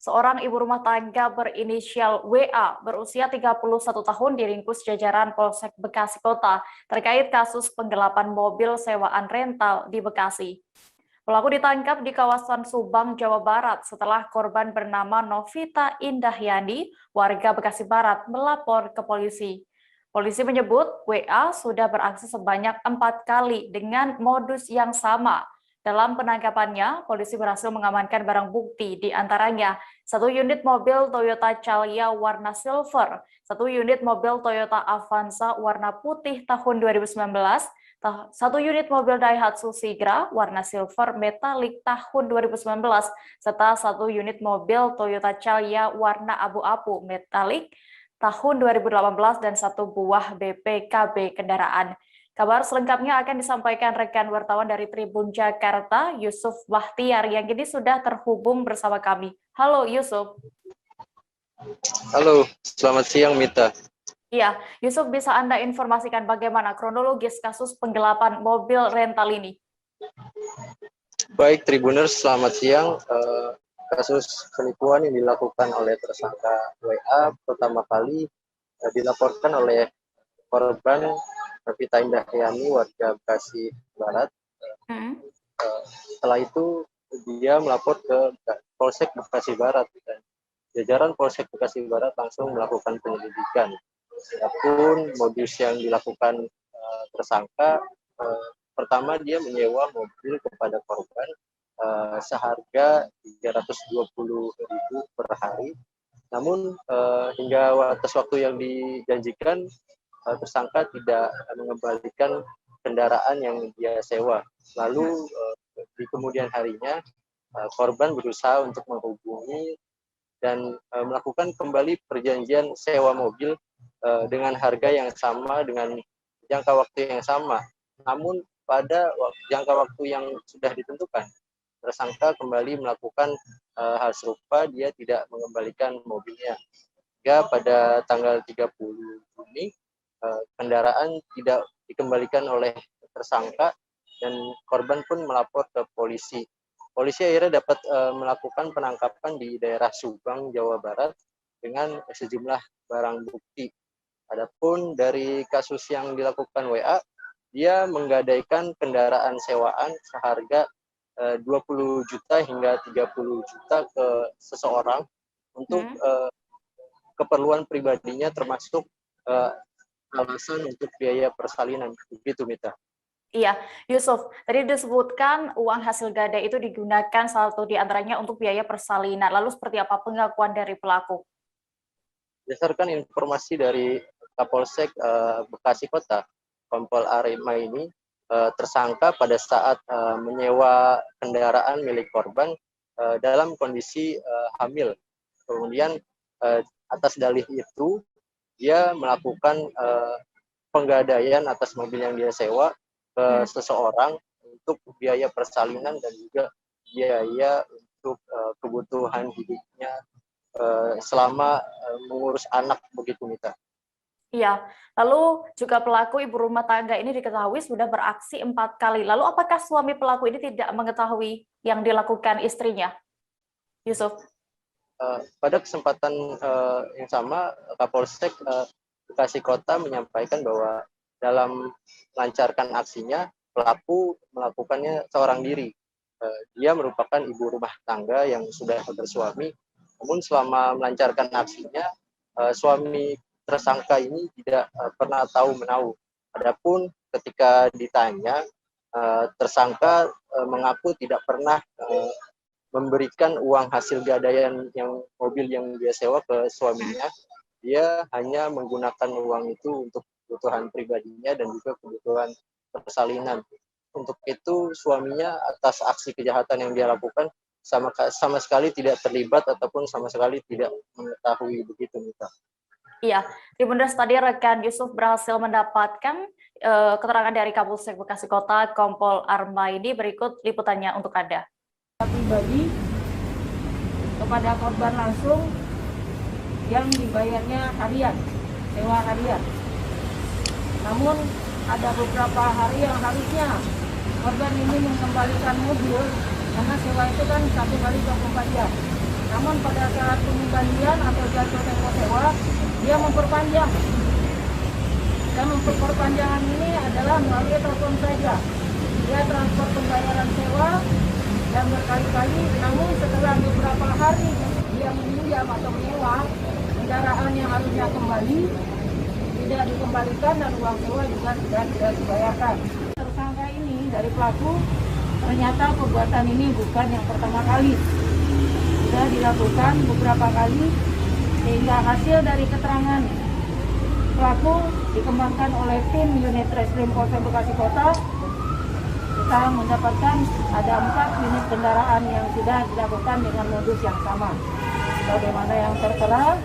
Seorang ibu rumah tangga berinisial WA berusia 31 tahun diringkus jajaran Polsek Bekasi Kota terkait kasus penggelapan mobil sewaan rental di Bekasi. Pelaku ditangkap di kawasan Subang, Jawa Barat setelah korban bernama Novita Indahyani, warga Bekasi Barat, melapor ke polisi. Polisi menyebut WA sudah beraksi sebanyak 4 kali dengan modus yang sama. Dalam penangkapannya, polisi berhasil mengamankan barang bukti, di antaranya 1 unit mobil Toyota Calya warna silver, 1 unit mobil Toyota Avanza warna putih tahun 2019, 1 unit mobil Daihatsu Sigra warna silver metalik tahun 2019, serta 1 unit mobil Toyota Calya warna abu-abu metalik tahun 2018 dan 1 buah BPKB kendaraan. Kabar selengkapnya akan disampaikan rekan wartawan dari Tribun Jakarta, Yusuf Bahtiar, yang kini sudah terhubung bersama kami. Halo Yusuf. Halo, selamat siang Mita. Iya, Yusuf, bisa Anda informasikan bagaimana kronologis kasus penggelapan mobil rental ini? Baik, Tribuners, selamat siang. Kasus penipuan yang dilakukan oleh tersangka WA pertama kali dilaporkan oleh korban Novita Indahyani, warga Bekasi Barat. Setelah itu dia melapor ke Polsek Bekasi Barat dan jajaran Polsek Bekasi Barat langsung melakukan penyelidikan. Adapun modus yang dilakukan tersangka, pertama dia menyewa mobil kepada korban seharga Rp320.000 per hari. Namun hingga batas waktu yang dijanjikan, tersangka tidak mengembalikan kendaraan yang dia sewa. Lalu di kemudian harinya korban berusaha untuk menghubungi dan melakukan kembali perjanjian sewa mobil dengan harga yang sama, dengan jangka waktu yang sama. Namun pada jangka waktu yang sudah ditentukan, tersangka kembali melakukan hal serupa, dia tidak mengembalikan mobilnya. Hingga pada tanggal 30 Juni, kendaraan tidak dikembalikan oleh tersangka dan korban pun melapor ke polisi. Polisi akhirnya dapat melakukan penangkapan di daerah Subang, Jawa Barat dengan sejumlah barang bukti. Adapun dari kasus yang dilakukan WA, dia menggadaikan kendaraan sewaan seharga 20 juta hingga 30 juta ke seseorang untuk keperluan pribadinya, termasuk alasan untuk biaya persalinan. Begitu, Mita. Iya, Yusuf, tadi disebutkan uang hasil gadai itu digunakan salah satu di antaranya untuk biaya persalinan. Lalu seperti apa pengakuan dari pelaku? Berdasarkan informasi dari Kapolsek Bekasi Kota, Kompol Arema ini, tersangka pada saat menyewa kendaraan milik korban dalam kondisi hamil. Kemudian atas dalih itu, dia melakukan penggadaian atas mobil yang dia sewa ke seseorang untuk biaya persalinan dan juga biaya untuk kebutuhan hidupnya selama mengurus anak, begitu, Mita. Iya, lalu juga pelaku ibu rumah tangga ini diketahui sudah beraksi 4 kali. Lalu apakah suami pelaku ini tidak mengetahui yang dilakukan istrinya? Yusuf. Pada kesempatan yang sama, Kapolsek Bekasi Kota menyampaikan bahwa dalam melancarkan aksinya, pelaku melakukannya seorang diri. Dia merupakan ibu rumah tangga yang sudah bersuami, namun selama melancarkan aksinya, suami tersangka ini tidak pernah tahu menahu. Adapun ketika ditanya, tersangka mengaku tidak pernah memberikan uang hasil gadaian yang mobil yang dia sewa ke suaminya. Dia hanya menggunakan uang itu untuk kebutuhan pribadinya dan juga kebutuhan persalinan. Untuk itu suaminya atas aksi kejahatan yang dia lakukan sama sekali tidak terlibat ataupun sama sekali tidak mengetahui, begitu, Mita. Iya, Tribuners, tadi rekan Yusuf berhasil mendapatkan keterangan dari Kapolsek Bekasi Kota, Kompol Arema ini. Berikut liputannya untuk Anda. Pribadi kepada korban langsung yang dibayarnya harian, sewa harian. Namun ada beberapa hari yang harusnya korban ini mengembalikan mobil karena sewa itu kan 1 kali 24 jam. Namun pada saat pengembalian atau jatuh tempo sewa, dia memperpanjang. Dan untuk perpanjangan ini adalah melalui telepon saja. Dia transfer pembayaran sewa dan berkali-kali, namun setelah beberapa hari dia meminjam atau menyewa, kendaraan yang harusnya kembali tidak dikembalikan dan uang sewa juga tidak dibayarkan. Tersangka ini dari pelaku ternyata perbuatan ini bukan yang pertama kali, sudah dilakukan beberapa kali, sehingga hasil dari keterangan pelaku dikembangkan oleh tim unit Reskrim Polsek Bekasi Kota. Kita mendapatkan ada 4 unit kendaraan yang sudah dilakukan dengan modus yang sama. Bagaimana yang tertera,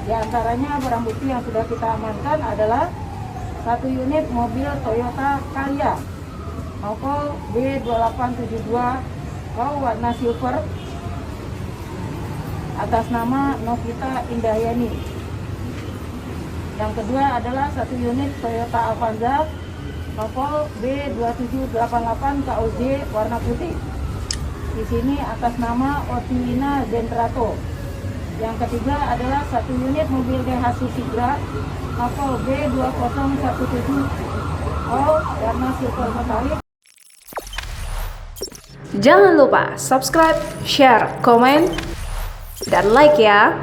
di antaranya barang bukti yang sudah kita amankan adalah 1 unit mobil Toyota Calya Opel B2872 warna silver atas nama Novita Indahyani. Yang kedua adalah 1 unit Toyota Avanza Opel B2788 KOJ warna putih. Di sini atas nama Otilina Dendrato. Yang ketiga adalah 1 unit mobil Daihatsu Sigra Opel B2017 warna silver metalik. Jangan lupa subscribe, share, komen, dan like ya.